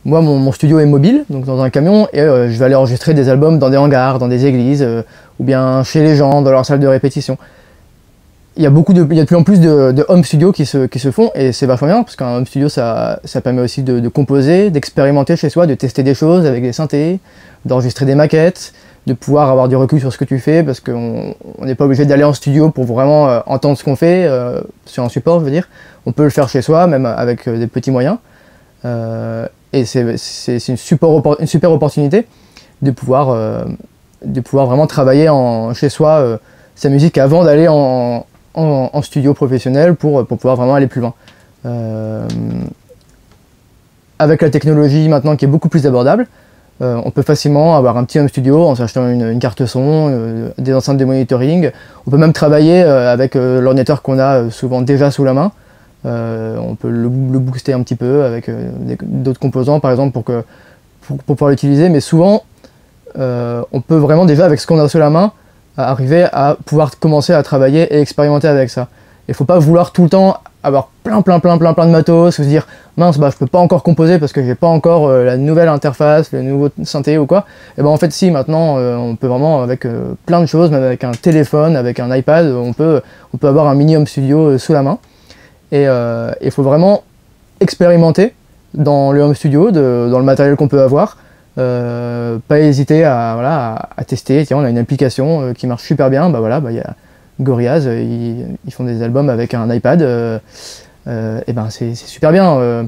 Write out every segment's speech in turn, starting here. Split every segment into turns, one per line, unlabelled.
moi mon studio est mobile, donc dans un camion, et je vais aller enregistrer des albums dans des hangars, dans des églises, ou bien chez les gens, dans leur salle de répétition. Il y a de plus en plus de home studios qui se font, et c'est vachement bien, parce qu'un home studio, ça permet aussi de composer, d'expérimenter chez soi, de tester des choses avec des synthés, d'enregistrer des maquettes, de pouvoir avoir du recul sur ce que tu fais, parce qu'on n'est pas obligé d'aller en studio pour vraiment entendre ce qu'on fait, sur un support, je veux dire. On peut le faire chez soi, même avec des petits moyens. Et c'est une super opportunité de pouvoir vraiment travailler chez soi sa musique avant d'aller en studio professionnel pour pouvoir vraiment aller plus loin. Avec la technologie maintenant qui est beaucoup plus abordable, on peut facilement avoir un petit home studio en s'achetant une carte son, des enceintes de monitoring. On peut même travailler avec l'ordinateur qu'on a souvent déjà sous la main. On peut le booster un petit peu avec d'autres composants par exemple pour pouvoir l'utiliser, mais souvent on peut vraiment déjà avec ce qu'on a sous la main arriver à pouvoir commencer à travailler et expérimenter avec ça. Il ne faut pas vouloir tout le temps avoir plein de matos, ou se dire mince je peux pas encore composer parce que j'ai pas encore la nouvelle interface, le nouveau synthé ou quoi. Et ben en fait si, maintenant on peut vraiment avec plein de choses, même avec un téléphone, avec un iPad, on peut avoir un mini home studio sous la main. Et il faut vraiment expérimenter dans le home studio, dans le matériel qu'on peut avoir. Pas hésiter à tester. Tiens, on a une application qui marche super bien, y a Gorillaz, ils font des albums avec un iPad, et ben c'est super bien.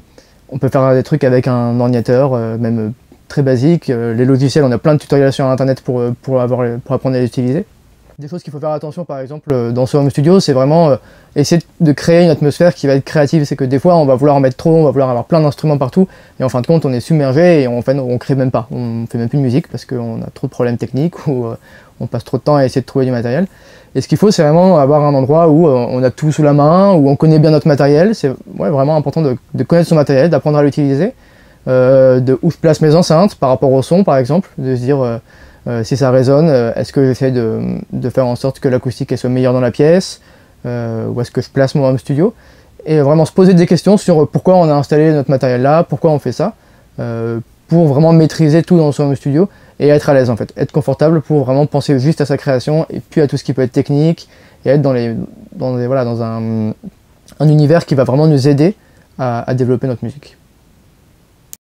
On peut faire des trucs avec un ordinateur, même très basique. Les logiciels, on a plein de tutoriels sur internet pour apprendre à les utiliser. Des choses qu'il faut faire attention par exemple dans ce home studio, c'est vraiment essayer de créer une atmosphère qui va être créative. C'est que des fois on va vouloir en mettre trop, on va vouloir avoir plein d'instruments partout, et en fin de compte on est submergé et en fait on crée même pas, on fait même plus de musique parce qu'on a trop de problèmes techniques ou on passe trop de temps à essayer de trouver du matériel. Et ce qu'il faut, c'est vraiment avoir un endroit où on a tout sous la main, où on connaît bien notre matériel. C'est vraiment important de connaître son matériel, d'apprendre à l'utiliser, de où je place mes enceintes par rapport au son par exemple, de se dire si ça résonne, est-ce que j'essaie de faire en sorte que l'acoustique soit meilleure dans la pièce, ou est-ce que je place mon home studio, et vraiment se poser des questions sur pourquoi on a installé notre matériel là, pourquoi on fait ça, pour vraiment maîtriser tout dans son home studio et être à l'aise en fait, être confortable pour vraiment penser juste à sa création et puis à tout ce qui peut être technique, et être dans un univers qui va vraiment nous aider à développer notre musique.